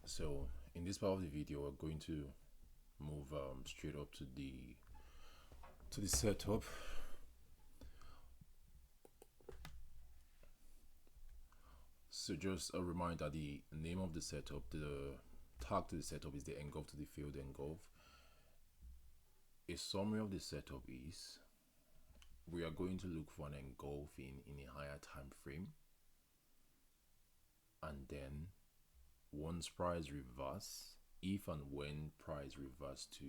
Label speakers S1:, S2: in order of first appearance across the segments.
S1: So in this part of the video, we're going to move straight up to the setup. So just a reminder, the name of the setup, the tag to the setup is the engulf to the failed engulf. A summary of the setup is we are going to look for an engulfing in a higher time frame, and then once price reverse, if and when price reverse to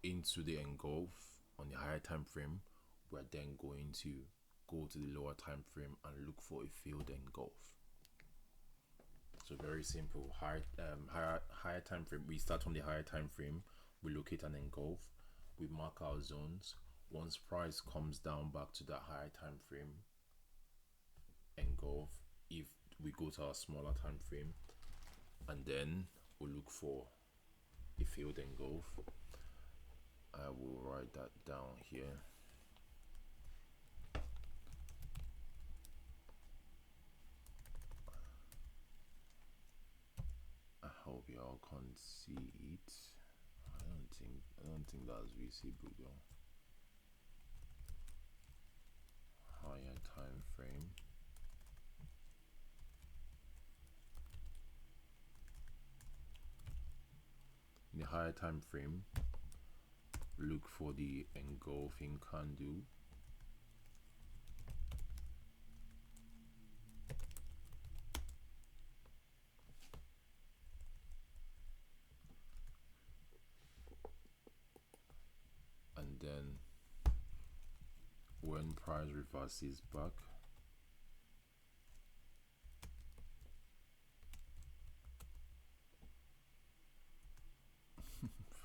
S1: into the engulf on the higher time frame, we're then going to go to the lower time frame and look for a failed engulf. So very simple. Higher time frame. We start from the higher time frame. We locate an engulf. We mark our zones. Once price comes down back to that higher time frame, engulf. If we go to our smaller time frame, and then we look for a failed engulf. I will write that down here. I hope y'all can see it. I don't think that's visible though. Higher time frame. In the higher time frame, look for the engulfing candle. And then when price reverses back,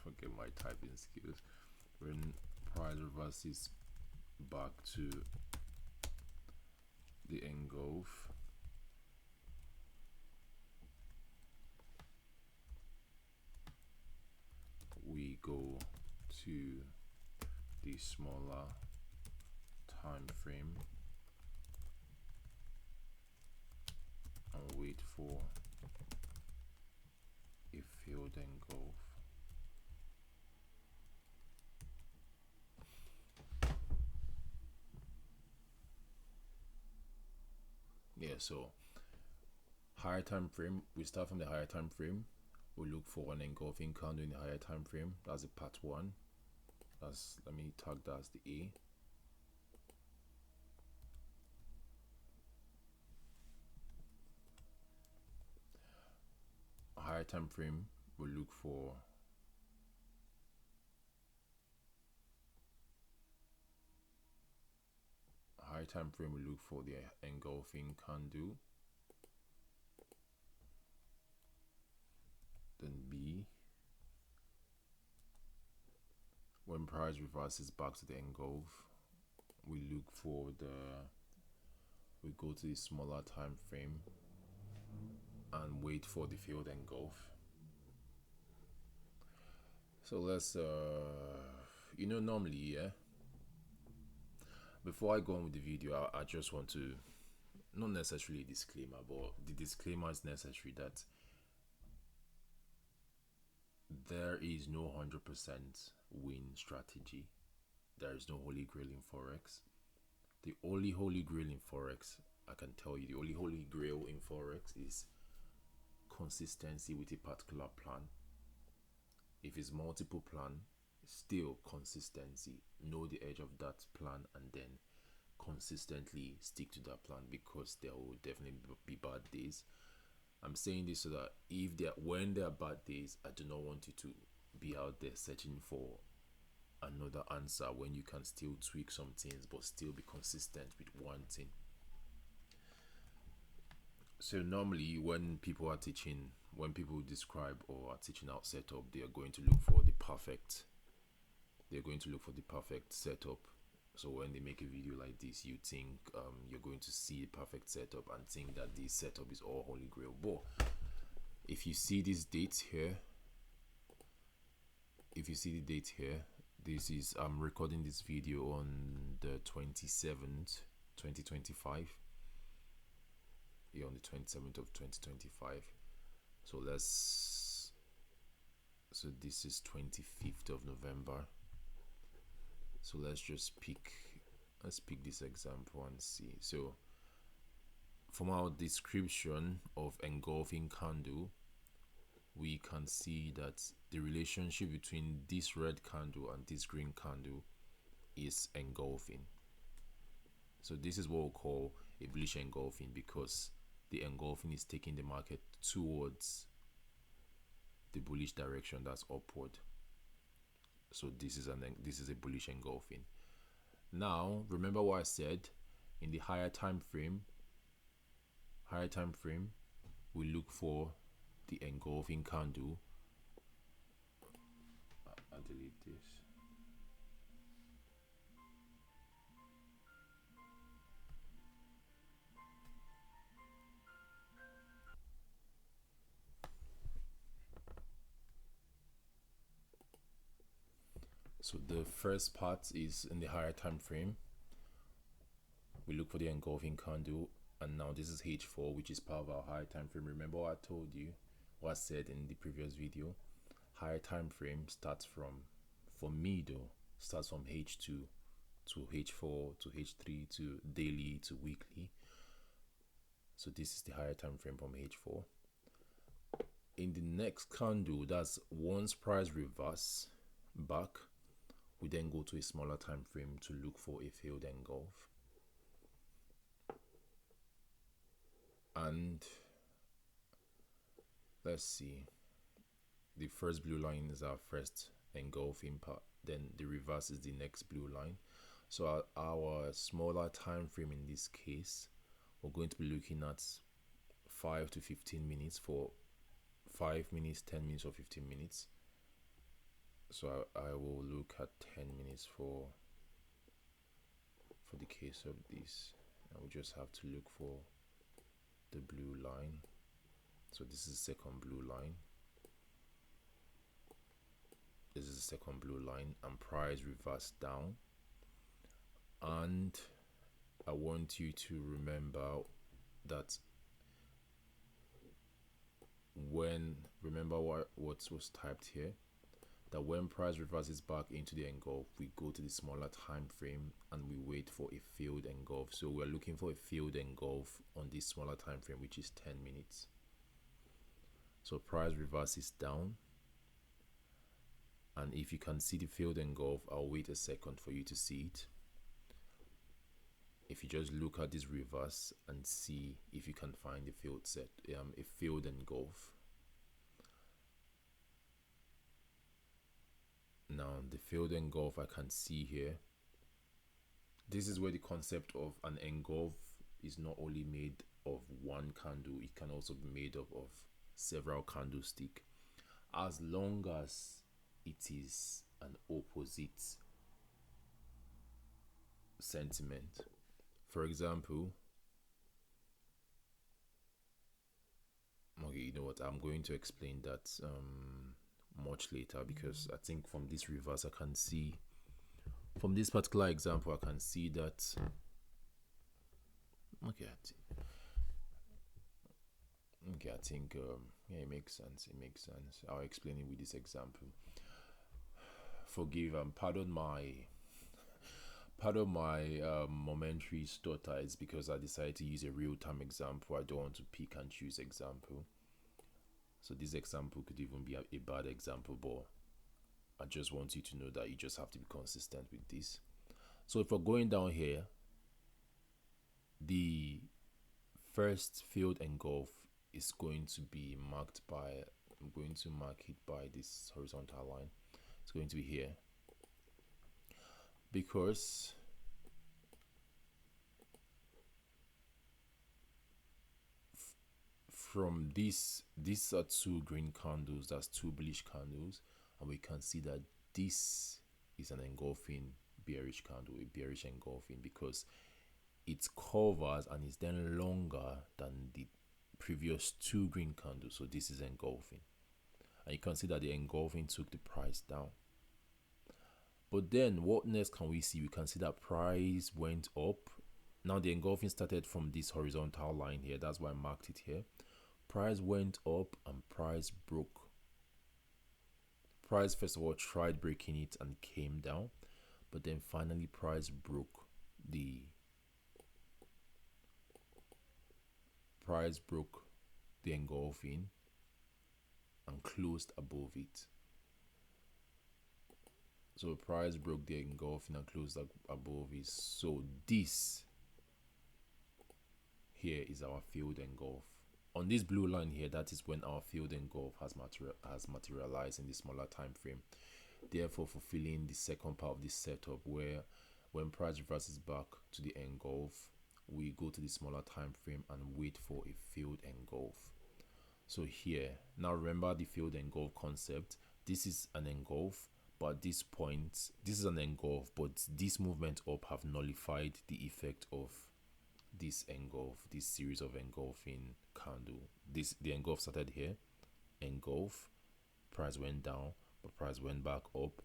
S1: forget my typing skills. When price reverses back to the engulf, we go to the smaller time frame and wait for a failed engulf. Yeah, so higher time frame, we start from the higher time frame. We look for an engulfing candle in the higher time frame. That's the part one. That's, let me tag that as the A. Higher time frame, we look for higher time frame. We look for the engulfing candle. Then B. When price reverses back to the engulf, we look for we go to the smaller time frame and wait for the failed engulf. So let's normally, yeah, before I go on with the video, I just want to, not necessarily a disclaimer, but the disclaimer is necessary that there is no 100% win strategy. There is no holy grail in forex. The only holy grail in forex, I can tell you, the only holy grail in forex is consistency with a particular plan. If it's multiple plan, still consistency. Know the edge of that plan and then consistently stick to that plan, because there will definitely be bad days. I'm saying this so that when there are bad days, I do not want you to be out there searching for another answer when you can still tweak some things but still be consistent with one thing. So normally when people describe or are teaching out setup, they are going to look for the perfect setup. So when they make a video like this, you think you're going to see a perfect setup and think that this setup is all holy grail. But if you see this date here, this is, I'm recording this video on the 27th 2025. Yeah, on the 27th of 2025. So this is 25th of November. So let's pick this example and see. So from our description of engulfing candle, we can see that the relationship between this red candle and this green candle is engulfing. So this is what we call a bullish engulfing, because the engulfing is taking the market towards the bullish direction, that's upward. So this is a bullish engulfing. Now remember what I said in the higher time frame. We look for the engulfing candle. I'll delete this. So the first part is in the higher time frame. We look for the engulfing candle, and now this is H4, which is part of our higher time frame. Remember what I told you, what I said in the previous video. Higher time frame starts from, for me though, starts from H2 to H4 to H3 to daily to weekly. So this is the higher time frame from H4. In the next candle, that's once price reverse back, we then go to a smaller time frame to look for a failed engulf. And let's see, the first blue line is our first engulfing part, then the reverse is the next blue line. So our smaller time frame in this case, we're going to be looking at 5 to 15 minutes for 5 minutes, 10 minutes, or 15 minutes. So I will look at 10 minutes for the case of this, and we just have to look for the blue line. So this is the second blue line. This is the second blue line, and price reverse down. And I want you to remember that remember what was typed here, that when price reverses back into the engulf, we go to the smaller time frame and we wait for a failed engulf. So we're looking for a failed engulf on this smaller time frame, which is 10 minutes. So price reverses down, and if you can see the failed engulf, I'll wait a second for you to see it. If you just look at this reverse and see if you can find a failed engulf. Now the failed engulf I can see here. This is where the concept of an engulf is not only made of one candle, it can also be made up of several candlesticks, as long as it is an opposite sentiment. For example, okay, you know what, I'm going to explain that much later, because I think from this reverse I can see, from this particular example I can see that, okay, I think yeah, it makes sense. I'll explain it with this example. Forgive pardon my momentary stutter. It's because I decided to use a real-time example. I don't want to pick and choose example. So this example could even be a bad example, but I just want you to know that you just have to be consistent with this. So if we're going down here, the first failed engulf is going to be marked by, I'm going to mark it by this horizontal line. It's going to be here, because from these are two green candles, that's two bullish candles, and we can see that this is an engulfing bearish candle, a bearish engulfing, because it covers and is then longer than the previous two green candles. So this is engulfing, and you can see that the engulfing took the price down. But then what next can we see? We can see that price went up. Now the engulfing started from this horizontal line here, that's why I marked it here. Price went up and price broke. Price first of all tried breaking it and came down, but then finally price broke the engulfing and closed above it. So price broke the engulfing and closed above it. So this here is our failed engulf. On this blue line here, that is when our failed engulf has materialized in the smaller time frame, therefore fulfilling the second part of this setup, where when price reverses back to the engulf, we go to the smaller time frame and wait for a failed engulf. So here, now remember the failed engulf concept. This is an engulf, but at this point, this is an engulf, but this movement up have nullified the effect of this engulf, this series of engulfing candle. The engulf started here, engulf, price went down, but price went back up,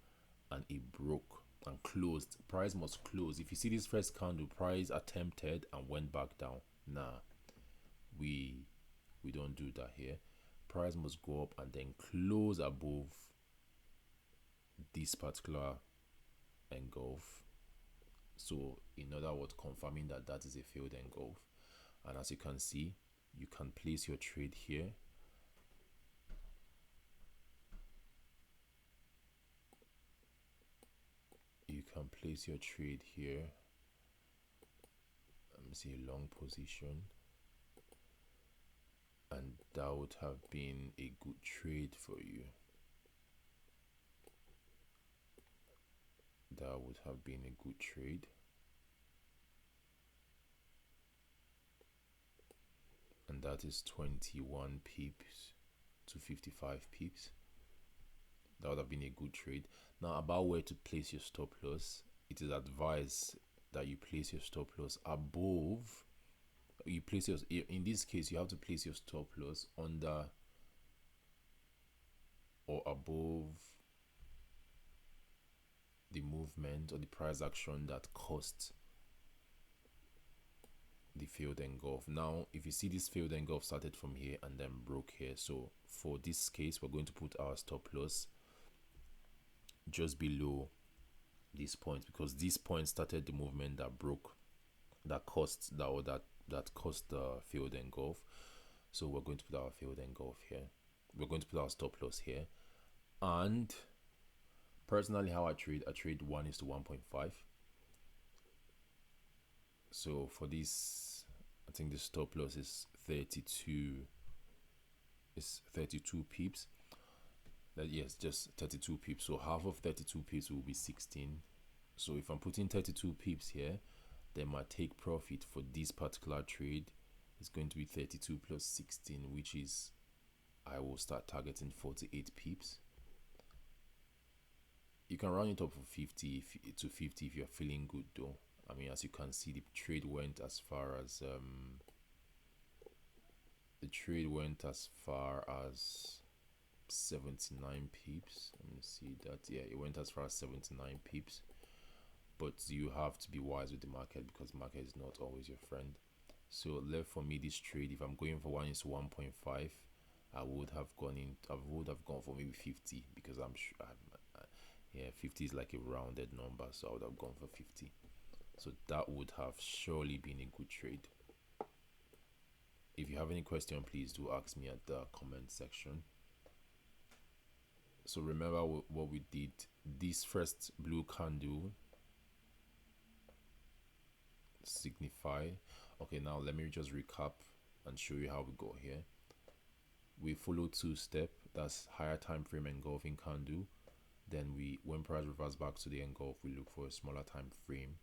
S1: and it broke and closed. Price must close. If you see this first candle, price attempted and went back down. Nah, we don't do that here. Price must go up and then close above this particular engulf. So in other words, confirming that that is a failed engulf. And as you can see, you can place your trade here. You can place your trade here. Let me see, a long position. And that would have been a good trade for you. That would have been a good trade. And that is 21 pips to 55 pips. That would have been a good trade. Now, about where to place your stop loss, it is advised that you place your stop loss above. You place your, in this case, you have to place your stop loss under or above the movement or the price action that caused the failed engulf. Now, if you see this failed engulf started from here and then broke here, so for this case, we're going to put our stop loss just below this point, because this point started the movement that broke, that caused the failed engulf. So we're going to put our failed engulf here. We're going to put our stop loss here. And personally, how I trade 1:1.5. So for this, I think the stop loss is 32 pips. Yes, just 32 pips. So half of 32 pips will be 16. So if I'm putting 32 pips here, then my take profit for this particular trade is going to be 32 plus 16, which is, I will start targeting 48 pips. You can round it up for 50 to 50 if you're feeling good though. I mean, as you can see, the trade went as far as 79 pips. Let me see that. Yeah, it went as far as 79 pips. But you have to be wise with the market, because the market is not always your friend. So left for me this trade, if I'm going for 1:1.5, I would have gone for maybe 50, because I'm sure yeah, 50 is like a rounded number, so I would have gone for 50. So that would have surely been a good trade. If you have any question, please do ask me at the comment section. So remember what we did. This first blue candle signify. Okay, now let me just recap and show you how we got here. We follow two steps. That's higher time frame engulfing candle. Then when price reverses back to the engulf, we look for a smaller time frame.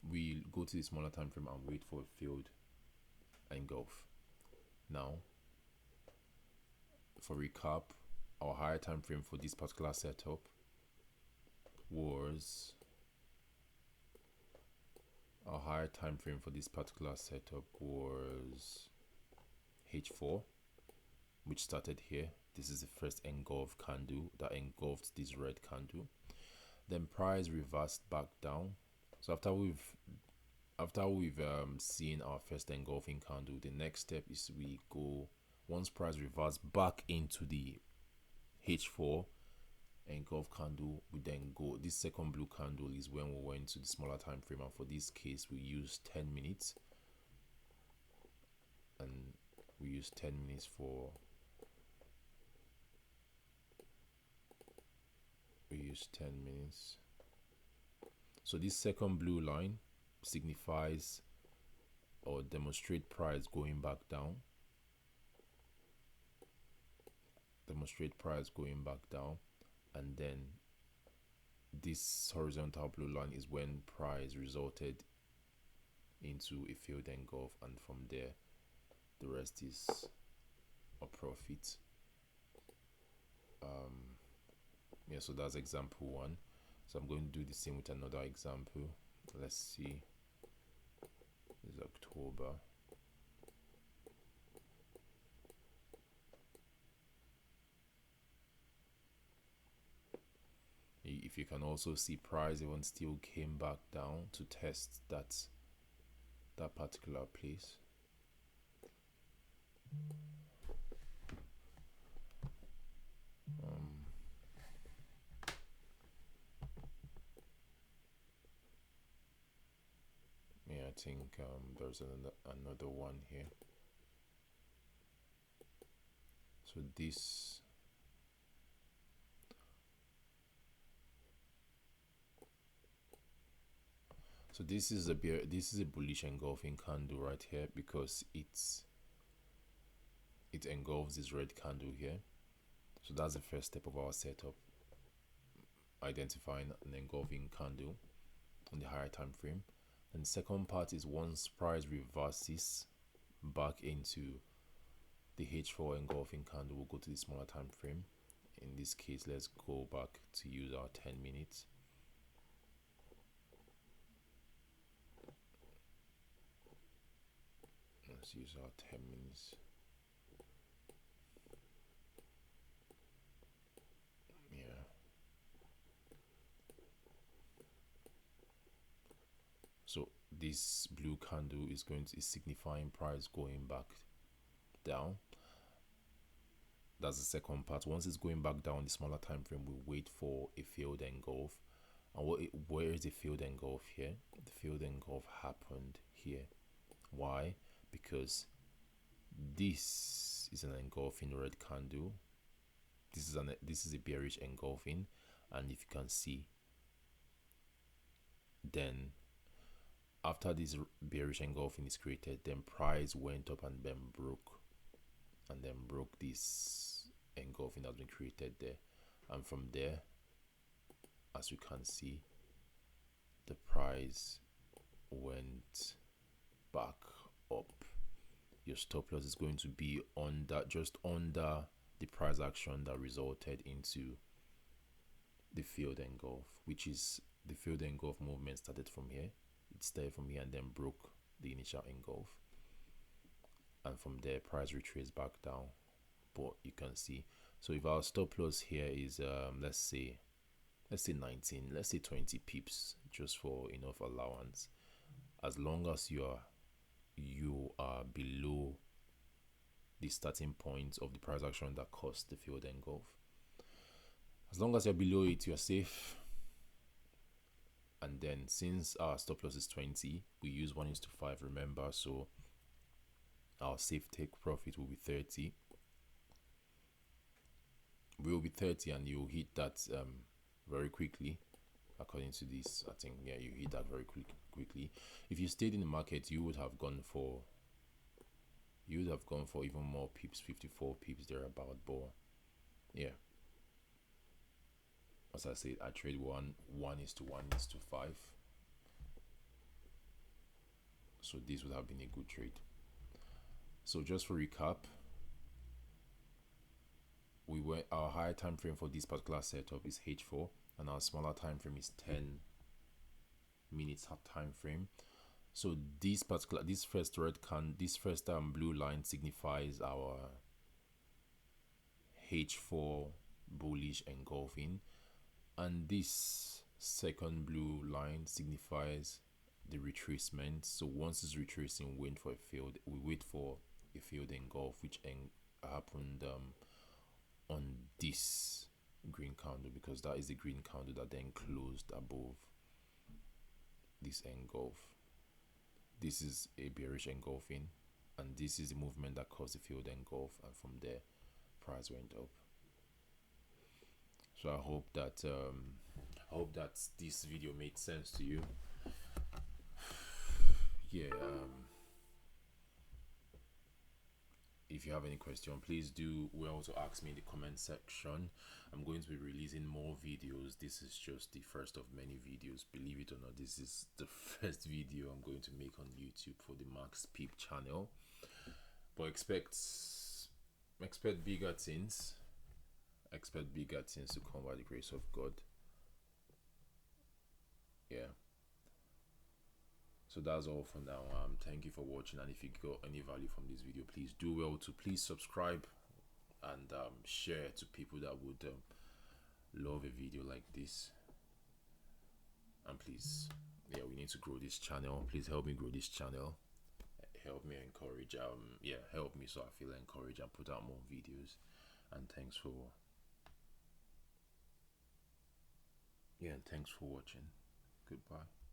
S1: We go to the smaller time frame and wait for a failed engulf. Now, for recap, our higher time frame for this particular setup was H4, which started here. This is the first engulf candle that engulfed this red candle. Then price reversed back down. So after we've After we've seen our first engulfing candle, the next step is we go, once price reverts back into the H4 engulf candle, we then go, this second blue candle is when we went to the smaller time frame, and for this case we use 10 minutes, and we use 10 minutes for, we use 10 minutes. So this second blue line signifies or demonstrate price going back down, demonstrate price going back down, and then this horizontal blue line is when price resulted into a failed engulf, and from there the rest is a profit. Yeah, so that's example one. So I'm going to do the same with another example. Let's see, it's October. If you can also see, price even still came back down to test that particular place. Yeah, I think there's another one here. So this, so this is a bullish engulfing candle right here, because it engulfs this red candle here. So that's the first step of our setup, identifying an engulfing candle on the higher time frame. And the second part is, once price reverses back into the H4 engulfing candle, we'll go to the smaller time frame. In this case, let's go back to use our 10 minutes. Let's use our 10 minutes. Yeah. So this blue candle is signifying price going back down. That's the second part. Once it's going back down the smaller time frame, we wait for a failed engulf. And where is the failed engulf here? The failed engulf happened here. Why? Because this is an engulfing red candle. This is a bearish engulfing, and if you can see, then after this bearish engulfing is created, then price went up and then broke this engulfing that's been created there, and from there, as you can see, the price went back up. Your stop loss is going to be just under the price action that resulted into the failed engulf, which is the failed engulf movement started from here. It started from here and then broke the initial engulf, and from there price retraced back down. But you can see, so if our stop loss here is let's say 19, let's say 20 pips, just for enough allowance, as long as you are below the starting point of the price action that caused the failed engulf, as long as you're below it, you're safe. And then, since our stop loss is 20, we use 1:5, remember, so our safe take profit will be 30. Will be 30, and you'll hit that very quickly. According to this, I think, yeah, you hit that very quickly. If you stayed in the market, you would have gone for even more pips, 54 pips thereabout. But yeah, as I said, I trade 1:5. So this would have been a good trade. So just for recap, our higher time frame for this particular setup is H4, and our smaller time frame is 10 minutes time frame. So this first blue line signifies our H4 bullish engulfing, and this second blue line signifies the retracement. So once it's retracing, we wait for a failed engulf, which happened on this green candle, because that is the green candle that then closed above this engulf. This is a bearish engulfing, and this is the movement that caused the failed engulf, and from there price went up. So I hope that this video made sense to you. Yeah, if you have any question, please do well to ask me in the comment section. I'm going to be releasing more videos. This is just the first of many videos. Believe it or not, this is the first video I'm going to make on YouTube for the Max Peep channel. But expect bigger things. Expect bigger things to come by the grace of God. Yeah. So that's all for now. Thank you for watching, and if you got any value from this video, please do well to please subscribe and share to people that would love a video like this. And please, yeah, we need to grow this channel. Please help me grow this channel. Help me encourage, help me so I feel encouraged and put out more videos. And thanks for watching. Goodbye.